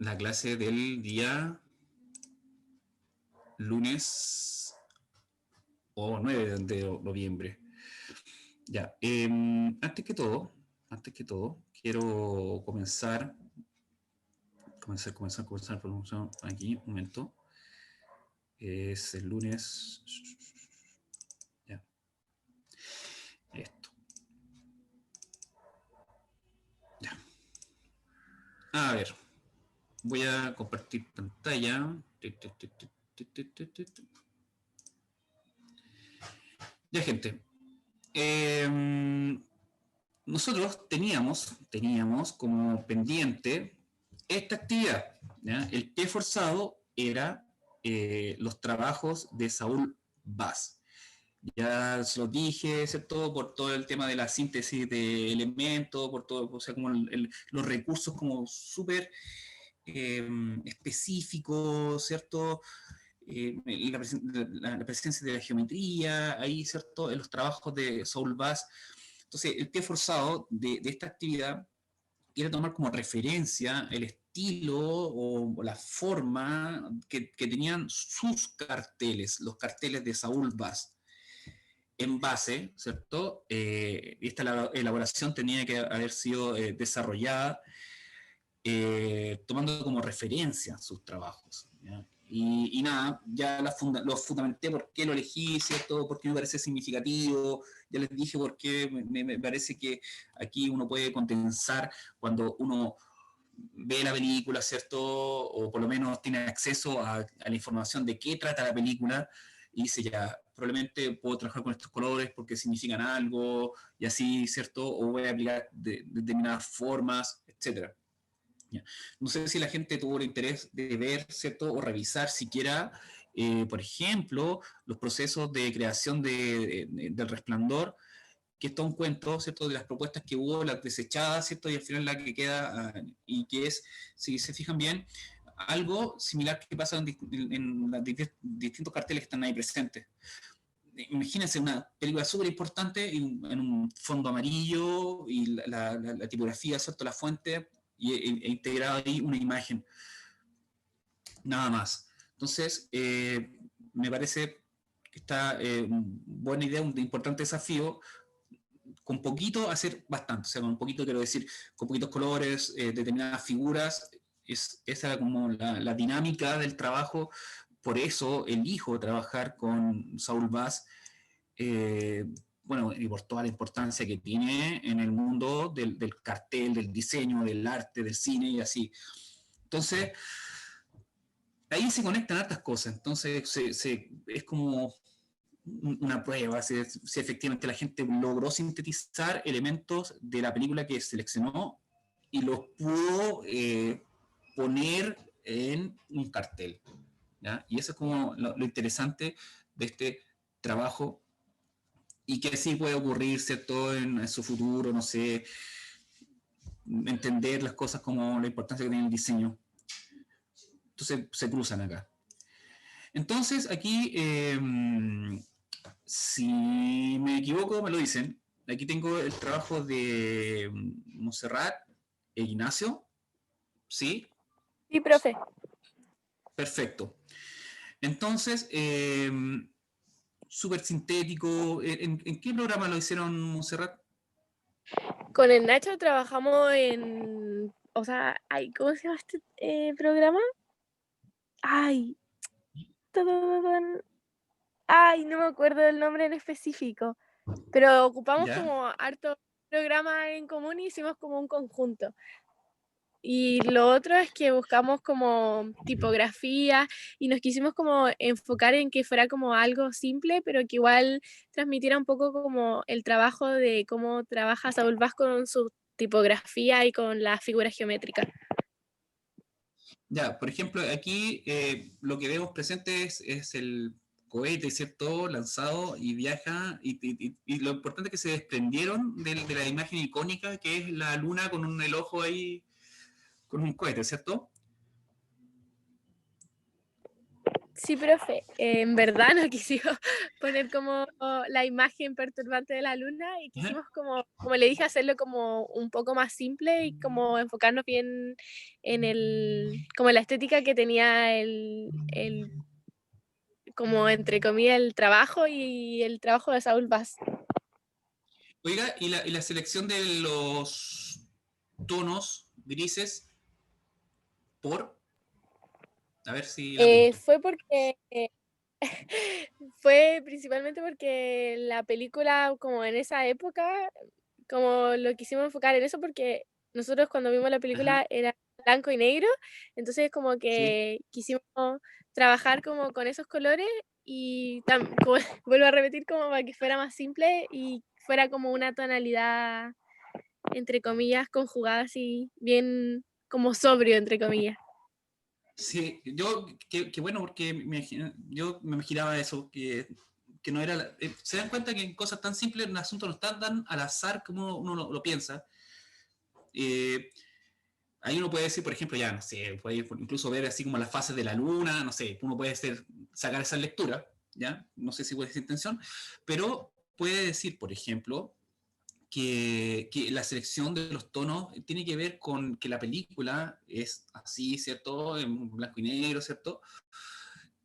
la clase del día lunes o 9 de noviembre. Ya, antes que todo, quiero comenzar por aquí, un momento. Es el lunes. Ya, esto. Ya. A ver, voy a compartir pantalla. Ya, gente. Nosotros teníamos como pendiente esta actividad. ¿Ya? El pie forzado era los trabajos de Saúl Vaz. Ya se lo dije, ¿cierto? Por todo el tema de la síntesis de elementos, por todo, o sea, como los recursos como súper específicos, ¿cierto? La presencia de la geometría, ahí, ¿cierto? En los trabajos de Saul Bass. Entonces, el pie forzado de esta actividad quiere tomar como referencia el estilo o la forma que tenían sus carteles, los carteles de Saúl Bass. En base, ¿cierto? Esta elaboración tenía que haber sido desarrollada tomando como referencia sus trabajos. ¿Ya? Y nada, ya lo fundamenté por qué lo elegí, ¿cierto? Por qué me parece significativo, ya les dije por qué me parece que aquí uno puede condensar cuando uno ve la película, ¿cierto? O por lo menos tiene acceso a la información de qué trata la película y dice ya, probablemente puedo trabajar con estos colores porque significan algo y así, ¿cierto? O voy a aplicar determinadas formas, etcétera. No sé si la gente tuvo el interés de ver, ¿cierto? O revisar siquiera, por ejemplo, los procesos de creación del Resplandor, que es todo un cuento, ¿cierto? De las propuestas que hubo, las desechadas, ¿cierto? Y al final la que queda, y que es, si se fijan bien, algo similar que pasa en los distintos carteles que están ahí presentes. Imagínense una película súper importante en un fondo amarillo y la tipografía, ¿cierto? La fuente e integrado ahí una imagen, nada más. Entonces, me parece que está buena idea, un importante desafío, con poquito hacer bastante, o sea, con poquito quiero decir, con poquitos colores, determinadas figuras, esa era como la dinámica del trabajo, por eso elijo trabajar con Saul Bass, eh, bueno, y por toda la importancia que tiene en el mundo del cartel, del diseño, del arte, del cine y así. Entonces, ahí se conectan hartas cosas, entonces es como una prueba, si efectivamente la gente logró sintetizar elementos de la película que seleccionó y los pudo poner en un cartel. ¿Ya? Y eso es como lo interesante de este trabajo y que así puede ocurrir, ¿cierto? En su futuro, no sé, entender las cosas como la importancia que tiene el diseño. Entonces se cruzan acá. Entonces aquí, si me equivoco, me lo dicen. Aquí tengo el trabajo de Montserrat e Ignacio. ¿Sí? Sí, profe. Perfecto. Entonces, súper sintético. ¿En qué programa lo hicieron, Montserrat? Con el Nacho trabajamos en, o sea, ay, ¿cómo se llama este programa? Ay, ay, no me acuerdo del nombre en específico, pero ocupamos ¿Ya? como harto programas en común y hicimos como un conjunto. Y lo otro es que buscamos como tipografía y nos quisimos como enfocar en que fuera como algo simple, pero que igual transmitiera un poco como el trabajo de cómo trabaja Saúl Vaz con su tipografía y con las figuras geométricas. Ya, por ejemplo, aquí lo que vemos presente es el cohete, ¿cierto? Lanzado y viaja, y lo importante es que se desprendieron de la imagen icónica que es la luna con el ojo ahí, con un cohete, ¿cierto? Sí, profe, en verdad no quisimos poner como la imagen perturbante de la luna y Ajá. quisimos como le dije, hacerlo como un poco más simple y como enfocarnos bien como en la estética que tenía como entre comillas, el trabajo y el trabajo de Saúl Bass. Oiga, y la selección de los tonos grises por, a ver si la apunto. Fue porque fue principalmente porque la película, como en esa época, como lo quisimos enfocar en eso, porque nosotros cuando vimos la Ajá, película era blanco y negro, entonces como sí. que quisimos trabajar como con esos colores y como, vuelvo a repetir, como para que fuera más simple y fuera como una tonalidad, entre comillas, conjugada así, bien como sobrio, entre comillas. Sí, yo, qué bueno, porque yo me imaginaba eso, que no era. Se dan cuenta que en cosas tan simples, un asunto no está tan al azar como uno lo piensa. Eh, Ahí uno puede decir, por ejemplo, ya, no sé, puede incluso ver así como las fases de la luna, no sé, uno puede sacar esa lectura, ¿ya? No sé si fue esa intención, pero puede decir, por ejemplo, que la selección de los tonos tiene que ver con que la película es así, ¿cierto? En blanco y negro, ¿cierto?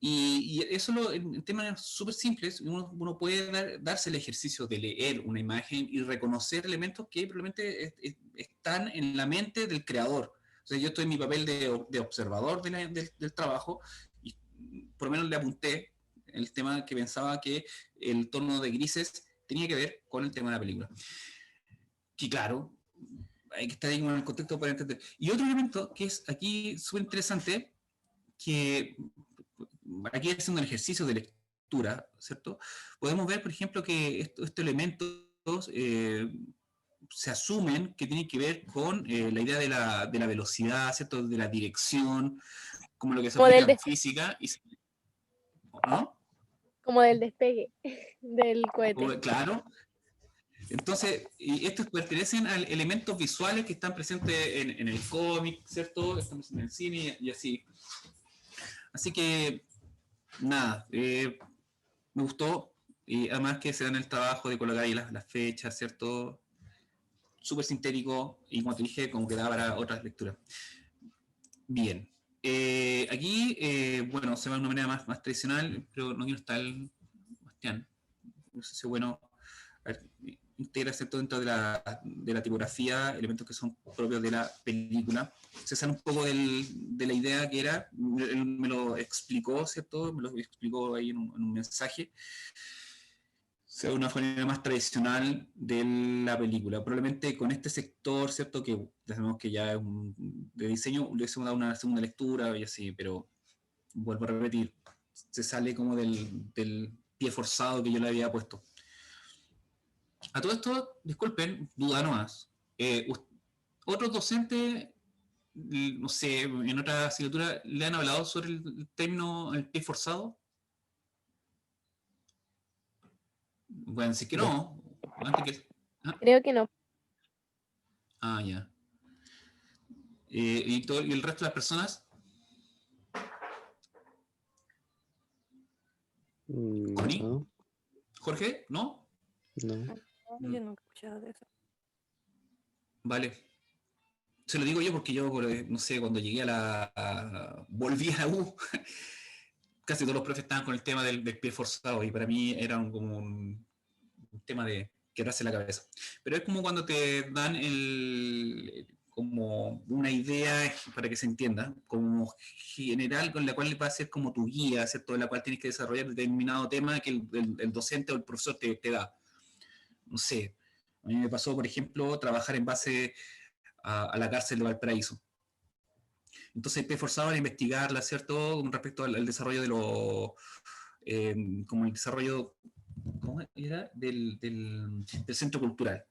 Y eso en temas súper simples, uno puede darse el ejercicio de leer una imagen y reconocer elementos que probablemente están en la mente del creador. O sea, yo estoy en mi papel de observador del trabajo y por lo menos le apunté el tema que pensaba que el tono de grises tenía que ver con el tema de la película. Que claro, hay que estar ahí en el contexto para entender. Y otro elemento que es aquí súper interesante, que aquí haciendo un ejercicio de lectura, ¿cierto? Podemos ver, por ejemplo, que estos elementos se asumen que tienen que ver con la idea de la velocidad, ¿cierto? De la dirección, como lo que se Como aplica en física, ¿no? como del despegue del cohete. Claro. Entonces, y estos pertenecen a elementos visuales que están presentes en el cómic, ¿cierto? Están presentes en el cine y así. Así que, nada, me gustó. Y además que se dan el trabajo de colocar ahí las fechas, ¿cierto? Súper sintético y como te dije, como que da para otras lecturas. Bien. Aquí, bueno, se va de una manera más tradicional, pero no quiero estar el Bastián. No sé si es bueno. A ver, integra ¿cierto? Dentro de la tipografía elementos que son propios de la película. Se sale un poco de la idea que era, él me lo explicó, ¿cierto? Me lo explicó ahí en un mensaje, sea una manera más tradicional de la película. Probablemente con este sector, ¿cierto? Que sabemos que ya es de diseño, le hubiésemos dado una segunda lectura y así, pero vuelvo a repetir, se sale como del pie forzado que yo le había puesto. A todo esto, disculpen, duda nomás. Otros docentes, no sé, en otra asignatura, ¿le han hablado sobre el término el pie forzado? Bueno, si es que No. no, antes que... Ah, Creo que no. ya. ¿Y el resto de las personas? ¿Connie? No, ¿Jorge? ¿No? no. Mm, Yo nunca he escuchado de eso. vale. Se lo digo yo porque yo, no sé, cuando llegué volví a la U, casi todos los profes estaban con el tema del pie forzado y para mí era como un tema de quebrarse la cabeza. Pero es como cuando te dan como una idea para que se entienda, como general con la cual va a ser como tu guía, ¿cierto? En la cual tienes que desarrollar determinado tema que el docente o el profesor te da. No sé, a mí me pasó, por ejemplo, trabajar en base a la cárcel de Valparaíso. Entonces me forzaban a investigarla, ¿cierto? Con respecto al desarrollo de como el desarrollo, ¿cómo era? Del centro cultural.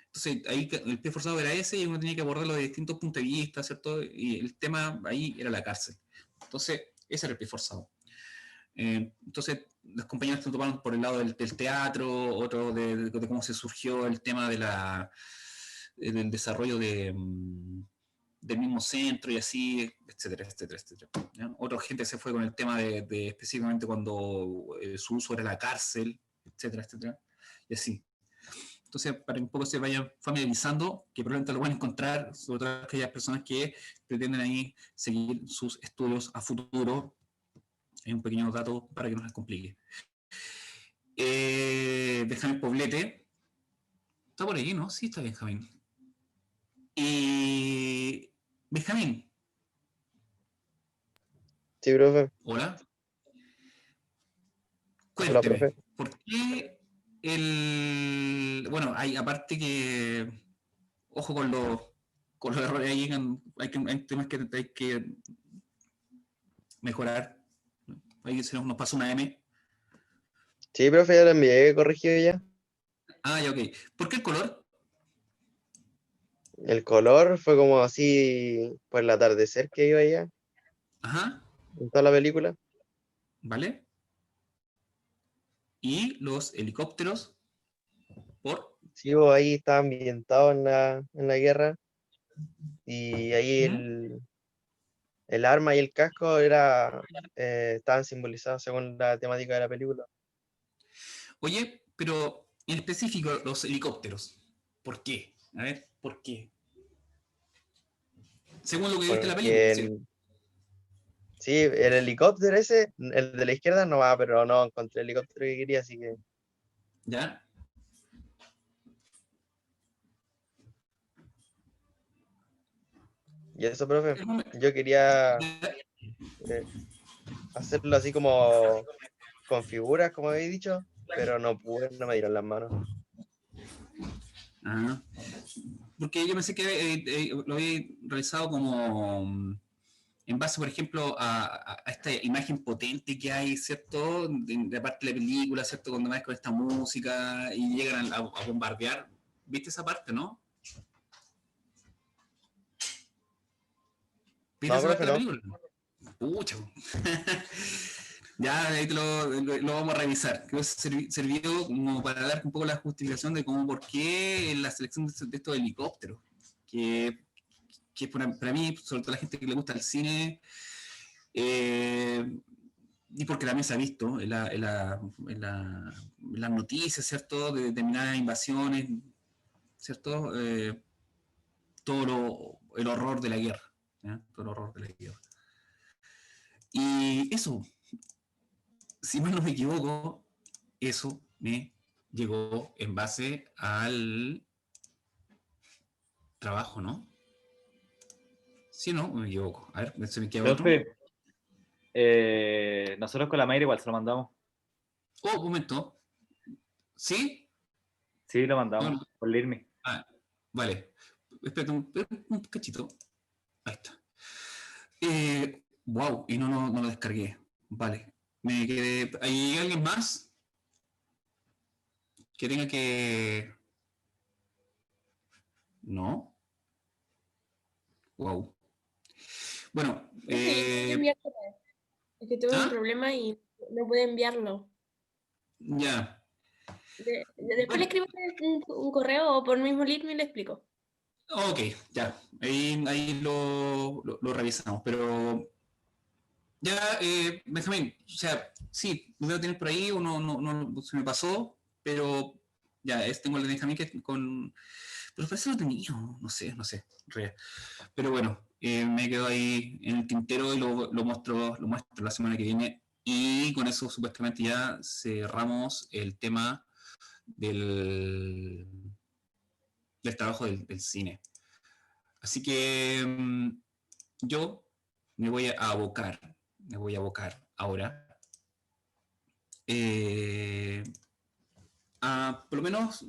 Entonces ahí el pie forzado era ese y uno tenía que abordarlo de distintos puntos de vista, ¿cierto? Y el tema ahí era la cárcel. Entonces ese era el pie forzado. Entonces los compañeros se tomaron por el lado del teatro, otro de cómo se surgió el tema del desarrollo del mismo centro y así, etcétera, etcétera, etcétera. ¿Ya? Otra gente se fue con el tema de específicamente cuando su uso era la cárcel, etcétera, etcétera, y así. Entonces, para que un poco se vayan familiarizando, que probablemente lo van a encontrar, sobre todo aquellas personas que pretenden ahí seguir sus estudios a futuro. Hay un pequeño dato para que no les complique. Benjamín Poblete, está por ahí, ¿no? Sí, está Benjamín. Y Benjamín, Sí, profe. hola, Hola, cuénteme, profe. ¿por qué bueno, hay aparte que, ojo con los errores ahí, hay temas que hay que mejorar. Ahí se nos pasó una M. Sí, profe, ya lo envié corregido ya. Ah, ya, ok. ¿Por qué el color? El color fue como así por el atardecer que iba allá Ajá, en toda la película. ¿vale? Y los helicópteros, por... Sí, pues, ahí estaba ambientado en la guerra y ahí ¿Mm? el arma y el casco estaban simbolizados según la temática de la película. Oye, pero en específico los helicópteros, ¿por qué? A ver, ¿por qué? Según lo que viste en la película, Porque ¿sí? sí, el helicóptero ese, el de la izquierda no va, pero no encontré el helicóptero que quería, así que... ¿Ya? Y eso, profe, yo quería eh, hacerlo así como con figuras, como habéis dicho, pero no pude, no me dieron las manos. Ajá. Porque yo pensé que lo había realizado como en base, por ejemplo, a esta imagen potente que hay, ¿cierto? De parte de la película, ¿cierto? Cuando vas con esta música y llegan a bombardear. ¿Viste esa parte, no? ¿Viste No, esa profe, parte de la no. película? Pucha. Ya ahí lo vamos a revisar. Creo que sirvió como para dar un poco la justificación de cómo, por qué la selección de estos helicópteros. Que, que para mí, sobre todo la gente que le gusta el cine, y porque también se ha visto en las noticias, ¿cierto? De determinadas invasiones, ¿cierto? El horror de la guerra. ¿Ya? Todo el horror de la guerra. Y eso, si mal no me equivoco, eso me llegó en base al trabajo, ¿no? Sí, no, me equivoco. A ver, se me queda otro. Profe, nosotros con la Mayra igual se lo mandamos. Oh, un momento. ¿Sí? Sí, lo No, mandamos, por Lirmi. ah, vale. Espérate un cachito. Ahí está. Wow, y no lo descargué. Vale. Me quedé. ¿Hay alguien más que tenga que...? No. Wow. Bueno, Profe, yo no puedo enviártelo. Es que tuve un ¿ah? problema y no pude enviarlo. Ya. Después le Bueno, escribo un correo o por mismo link y le explico. ok, ya. Ahí lo revisamos. Pero ya, Benjamín, o sea, sí, lo debo tener por ahí, o no se me pasó, pero ya, tengo el de Benjamín que con. Pero parece que lo tenía, no sé. Pero bueno, me quedo ahí en el tintero y lo muestro la semana que viene. Y con eso supuestamente ya cerramos el tema del, del trabajo del cine. Así que yo me voy a abocar ahora eh, a por lo menos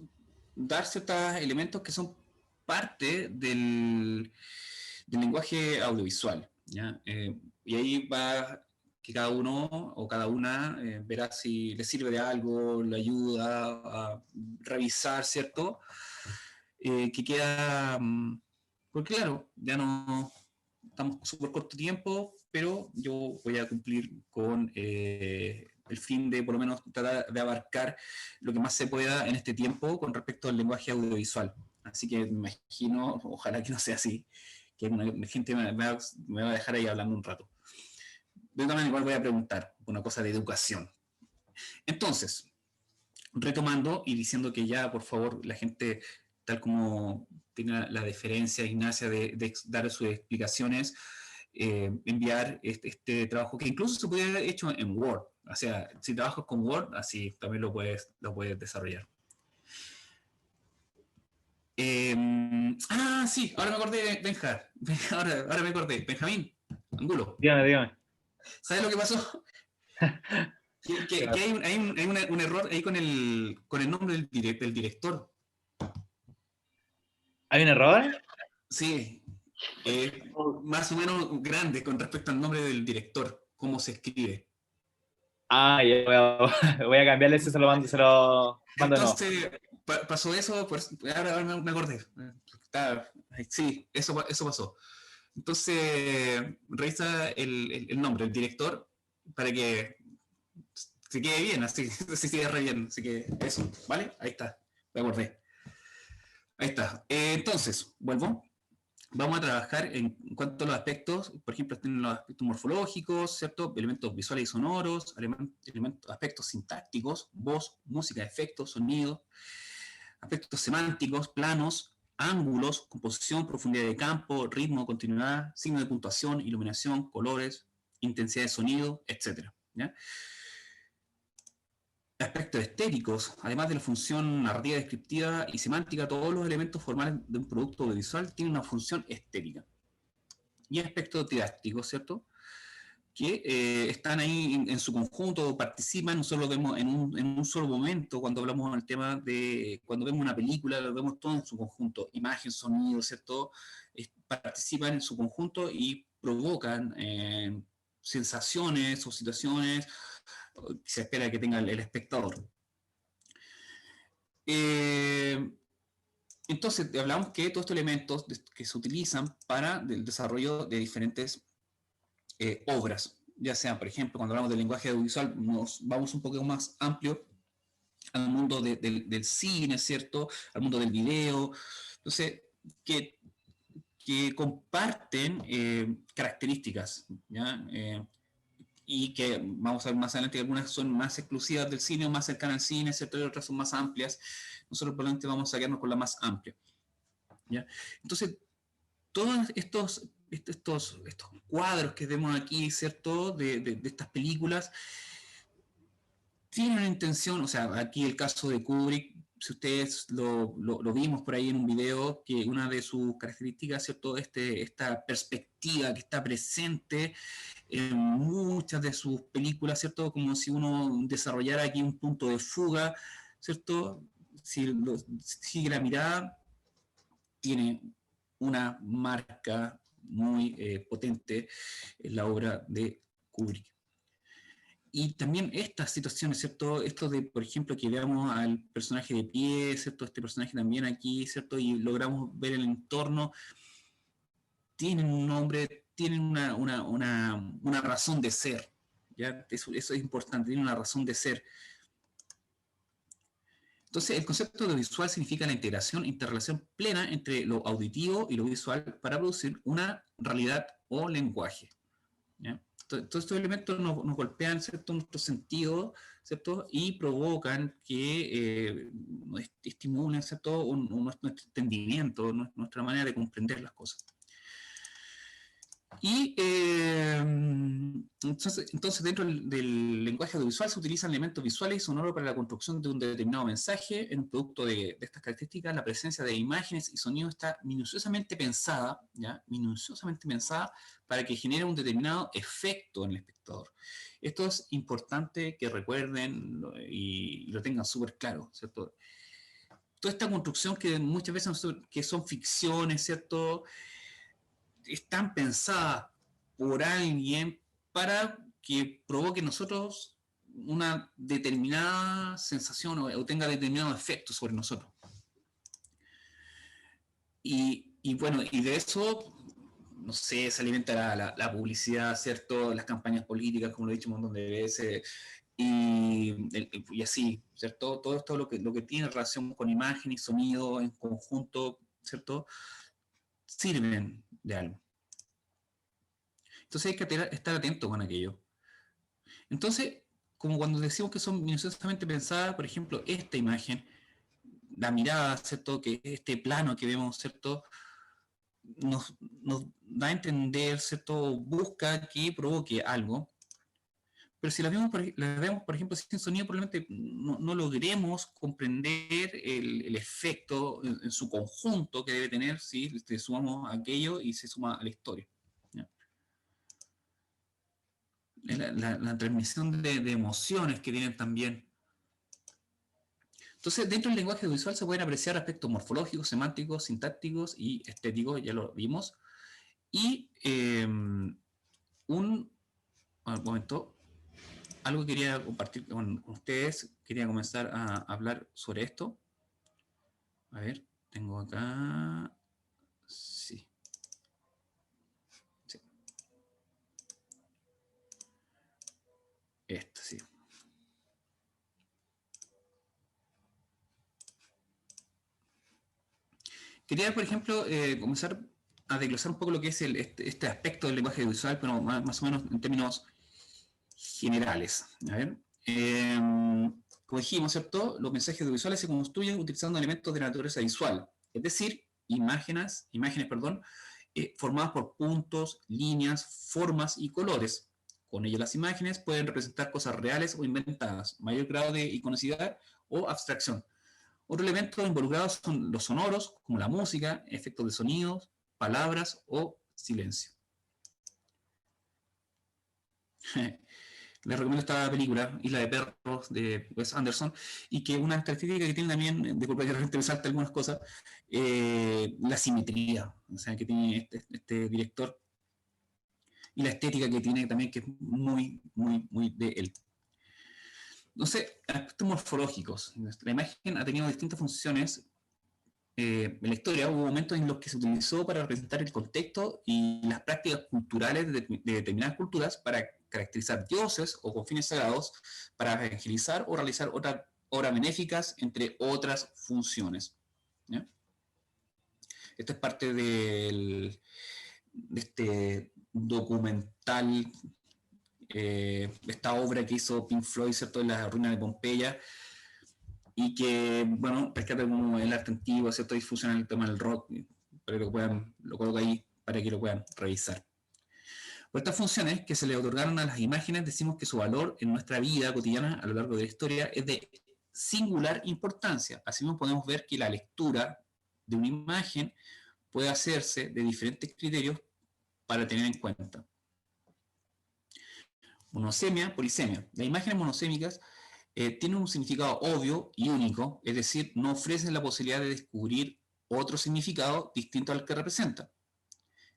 dar ciertos elementos que son parte del lenguaje audiovisual, ¿ya? Y ahí va que cada uno o cada una verá si le sirve de algo, le ayuda a revisar, ¿cierto? Que queda, porque claro, ya no estamos súper corto tiempo, pero yo voy a cumplir con el fin de por lo menos tratar de abarcar lo que más se pueda en este tiempo con respecto al lenguaje audiovisual. Así que me imagino, ojalá que no sea así, que una gente me va a dejar ahí hablando un rato. De todas maneras, igual voy a preguntar una cosa de educación. Entonces, retomando y diciendo que ya, por favor, la gente, tal como tiene la deferencia, Ignacia, de dar sus explicaciones, enviar este trabajo, que incluso se puede haber hecho en Word. O sea, si trabajas con Word, así también lo puedes desarrollar. Sí, ahora me acordé de Benja. Ahora me acordé. Benjamín Angulo. Dígame. ¿Sabes lo que pasó? Que hay un error ahí con el nombre del director. ¿Hay un error? Sí, más o menos grande con respecto al nombre del director, cómo se escribe. Ya voy a cambiarle ese, se lo mando de nuevo. Entonces, pasó eso, ahora me acordé. Sí, eso pasó. Entonces, revisa el nombre, el director, para que se quede bien, así se quede re bien. Así que eso, ¿vale? Ahí está, me acordé. Ahí está. Entonces, vuelvo. Vamos a trabajar en cuanto a los aspectos, por ejemplo, tienen los aspectos morfológicos, ¿cierto? Elementos visuales y sonoros, aspectos sintácticos, voz, música, efectos, sonido, aspectos semánticos, planos, ángulos, composición, profundidad de campo, ritmo, continuidad, signo de puntuación, iluminación, colores, intensidad de sonido, etc. ¿Ya? Aspectos estéticos, además de la función narrativa, descriptiva y semántica, todos los elementos formales de un producto audiovisual tienen una función estética. Y aspectos didácticos, ¿cierto? Que están ahí en su conjunto, participan, nosotros lo vemos en un solo momento, cuando hablamos del tema de, cuando vemos una película, lo vemos todo en su conjunto, imagen, sonido, ¿cierto? Participan en su conjunto y provocan sensaciones o situaciones que se espera que tenga el espectador. Entonces, hablamos que todos estos elementos que se utilizan para el desarrollo de diferentes obras, ya sea, por ejemplo, cuando hablamos del lenguaje audiovisual, nos vamos un poco más amplio al mundo del cine, ¿cierto? Al mundo del video. Entonces, que comparten características, ¿ya? Y que vamos a ver más adelante que algunas son más exclusivas del cine o más cercanas al cine, ¿cierto? Y otras son más amplias. Nosotros probablemente vamos a quedarnos con la más amplia, ¿ya? Entonces, todos estos cuadros que vemos aquí, ¿cierto? De estas películas, tienen una intención, o sea, aquí el caso de Kubrick, si ustedes lo vimos por ahí en un video, que una de sus características, ¿cierto? Esta perspectiva que está presente en muchas de sus películas, ¿cierto? Como si uno desarrollara aquí un punto de fuga, ¿cierto? Si sigue la mirada, tiene una marca muy potente en la obra de Kubrick. Y también estas situaciones, ¿cierto? Esto de, por ejemplo, que veamos al personaje de pie, ¿cierto? Este personaje también aquí, ¿cierto? Y logramos ver el entorno, tienen un nombre, tienen una razón de ser, ¿ya? Eso es importante, tienen una razón de ser. Entonces, el concepto de visual significa la integración, interrelación plena entre lo auditivo y lo visual para producir una realidad o lenguaje, ¿ya? Todos estos elementos nos golpean, ¿cierto? Nuestro sentido, ¿cierto? Y provocan que estimulen, ¿cierto? Nuestro entendimiento, nuestra manera de comprender las cosas. Y entonces dentro del lenguaje audiovisual se utilizan elementos visuales y sonoros para la construcción de un determinado mensaje. En un producto de estas características, la presencia de imágenes y sonidos está minuciosamente pensada, ¿ya? Minuciosamente pensada para que genere un determinado efecto en el espectador. Esto es importante que recuerden y lo tengan súper claro, ¿cierto? Toda esta construcción que muchas veces que son ficciones, ¿cierto? Están pensadas por alguien para que provoque en nosotros una determinada sensación o tenga determinado efecto sobre nosotros. Y bueno, y de eso, no sé, se alimenta la publicidad, ¿cierto? Las campañas políticas, como lo he dicho un montón de veces, y así, ¿cierto? Todo esto lo que tiene relación con imagen y sonido en conjunto, ¿cierto? Sirven de algo. Entonces hay que estar atento con aquello. Entonces, como cuando decimos que son minuciosamente pensadas, por ejemplo, esta imagen, la mirada, ¿cierto? Que este plano que vemos, ¿cierto? Nos da a entender, ¿cierto? Busca que provoque algo. Pero si la vemos, por ejemplo, sin sonido, probablemente no logremos comprender el efecto en su conjunto que debe tener si le sumamos aquello y se suma a la historia. La transmisión de emociones que tienen también. Entonces, dentro del lenguaje visual se pueden apreciar aspectos morfológicos, semánticos, sintácticos y estéticos, ya lo vimos. Y un momento, algo que quería compartir con ustedes, quería comenzar a hablar sobre esto. A ver, tengo acá... Sí. Esto, sí. Quería, por ejemplo, comenzar a desglosar un poco lo que es este aspecto del lenguaje visual, pero más o menos en términos generales. A ver. Como dijimos, ¿cierto? Los mensajes audiovisuales se construyen utilizando elementos de naturaleza visual, es decir, imágenes, formadas por puntos, líneas, formas y colores. Con ello las imágenes pueden representar cosas reales o inventadas, mayor grado de iconicidad o abstracción. Otros elementos involucrados son los sonoros, como la música, efectos de sonidos, palabras o silencio. Les recomiendo esta película, Isla de Perros, de Wes Anderson, y que una característica que tiene también, de culpa que realmente me salta algunas cosas, la simetría, o sea, que tiene este director, y la estética que tiene también, que es muy, muy, muy de él. Entonces, aspectos morfológicos. La imagen ha tenido distintas funciones. En la historia hubo momentos en los que se utilizó para representar el contexto y las prácticas culturales de determinadas culturas para caracterizar dioses o con fines sagrados, para evangelizar o realizar otras obras benéficas, entre otras funciones. ¿Ya? Esto es parte de este documental, esta obra que hizo Pink Floyd, ¿cierto?, en la ruina de Pompeya, y que, bueno, rescata como el arte antiguo, ¿cierto?, y fusiona el tema del rock, para que lo coloco ahí para que lo puedan revisar. Por estas funciones que se le otorgaron a las imágenes, decimos que su valor en nuestra vida cotidiana a lo largo de la historia es de singular importancia. Así mismo podemos ver que la lectura de una imagen puede hacerse de diferentes criterios para tener en cuenta. Monosemia, polisemia. Las imágenes monosémicas tienen un significado obvio y único, es decir, no ofrecen la posibilidad de descubrir otro significado distinto al que representan.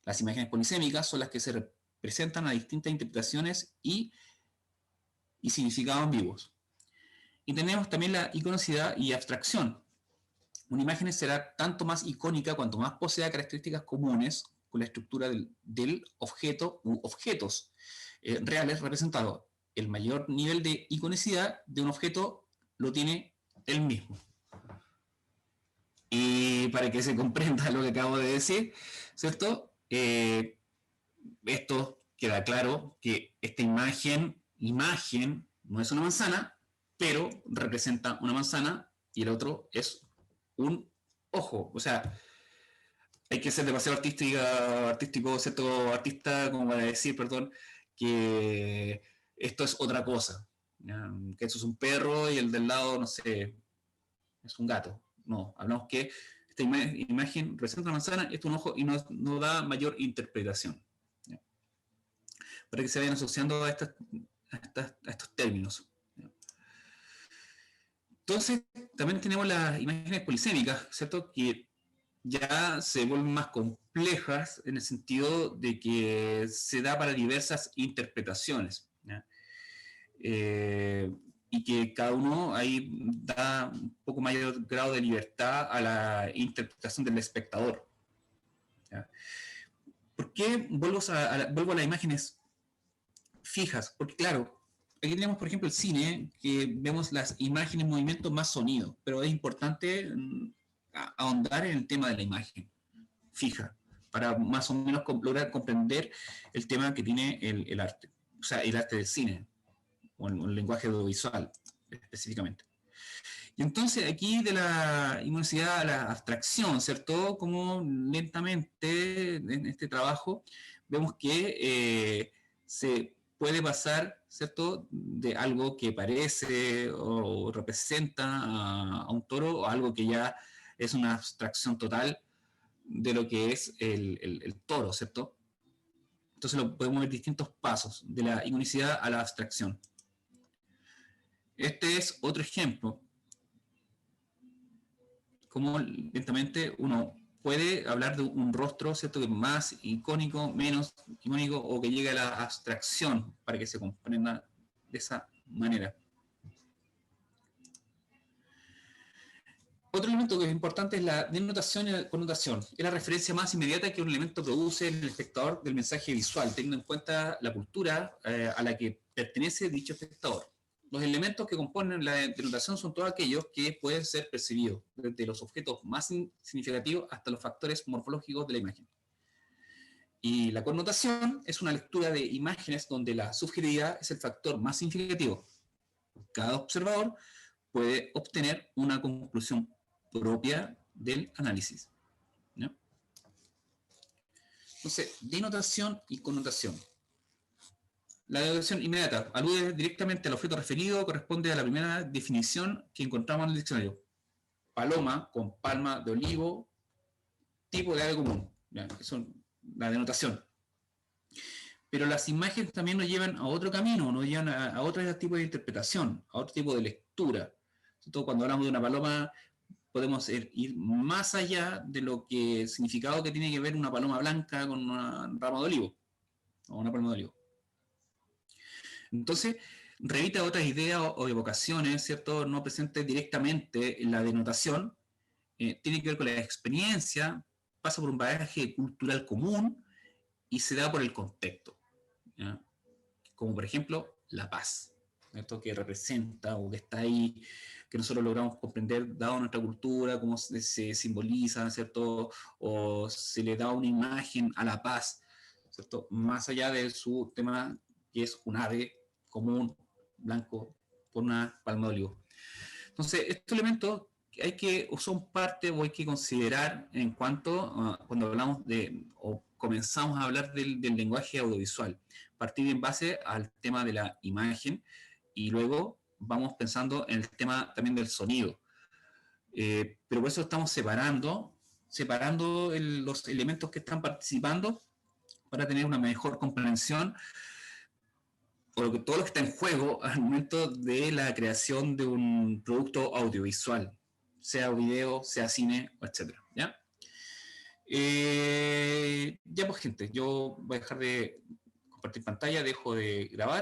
Las imágenes polisémicas son las que se presentan a distintas interpretaciones y significados ambiguos. Y tenemos también la iconicidad y abstracción. Una imagen será tanto más icónica cuanto más posea características comunes con la estructura del objeto u objetos reales representados. El mayor nivel de iconicidad de un objeto lo tiene él mismo. Y para que se comprenda lo que acabo de decir, ¿cierto? Esto queda claro que esta imagen no es una manzana, pero representa una manzana y el otro es un ojo. O sea, hay que ser demasiado artístico, cierto artista, como para decir, perdón, que esto es otra cosa. ¿Ya? Que eso es un perro y el del lado, no sé, es un gato. No, hablamos que esta imagen representa una manzana, esto es un ojo y no da mayor interpretación. ¿Ya? Para que se vayan asociando a estos términos. ¿Ya? Entonces, también tenemos las imágenes polisémicas, ¿cierto? Que ya se vuelven más complejas en el sentido de que se da para diversas interpretaciones. Y que cada uno ahí da un poco mayor grado de libertad a la interpretación del espectador. ¿Ya? ¿Por qué vuelvo a las imágenes fijas? Porque claro, aquí tenemos por ejemplo el cine, que vemos las imágenes, movimientos más sonido, pero es importante ahondar en el tema de la imagen fija. para más o menos lograr comprender el tema que tiene el arte, o sea, el arte del cine, o el lenguaje audiovisual específicamente. Y entonces aquí de la inmunicidad a la abstracción, ¿cierto? Como lentamente en este trabajo vemos que se puede pasar, ¿cierto? De algo que parece o representa a un toro, a algo que ya es una abstracción total de lo que es el toro, ¿cierto? Entonces podemos ver distintos pasos de la inmunicidad a la abstracción. Este es otro ejemplo, como lentamente uno puede hablar de un rostro, ¿cierto?, que más icónico, menos icónico, o que llegue a la abstracción para que se comprenda de esa manera. Otro elemento que es importante es la denotación y la connotación. Es la referencia más inmediata que un elemento produce en el espectador del mensaje visual, teniendo en cuenta la cultura a la que pertenece dicho espectador. Los elementos que componen la denotación son todos aquellos que pueden ser percibidos, desde los objetos más significativos hasta los factores morfológicos de la imagen. Y la connotación es una lectura de imágenes donde la subjetividad es el factor más significativo. Cada observador puede obtener una conclusión propia del análisis, ¿no? Entonces, denotación y connotación. La denotación inmediata alude directamente al objeto referido, corresponde a la primera definición que encontramos en el diccionario. Paloma con palma de olivo, tipo de ave común. ¿Ya? Eso es la denotación. Pero las imágenes también nos llevan a otro camino, nos llevan a otro tipo de interpretación, a otro tipo de lectura. Entonces, cuando hablamos de una paloma, podemos ir más allá de lo que el significado que tiene que ver una paloma blanca con una rama de olivo, o una palma de olivo. Entonces, revita otras ideas o evocaciones, ¿cierto?, no presentes directamente en la denotación, tiene que ver con la experiencia, pasa por un bagaje cultural común y se da por el contexto, ¿ya? Como por ejemplo, la paz, ¿cierto?, que representa o que está ahí, que nosotros logramos comprender, dado nuestra cultura, cómo se simboliza, ¿cierto?, o se le da una imagen a la paz, ¿cierto?, más allá de su tema, que es un ave común, blanco, con una palma de olivo. Entonces, estos elementos hay que, o son parte o hay que considerar en cuanto, cuando hablamos de, o comenzamos a hablar del lenguaje audiovisual, partir en base al tema de la imagen y luego vamos pensando en el tema también del sonido. Pero por eso estamos separando los elementos que están participando para tener una mejor comprensión o todo lo que está en juego al momento de la creación de un producto audiovisual, sea video, sea cine, etc. ¿Ya? Ya pues gente, yo voy a dejar de compartir pantalla, dejo de grabar.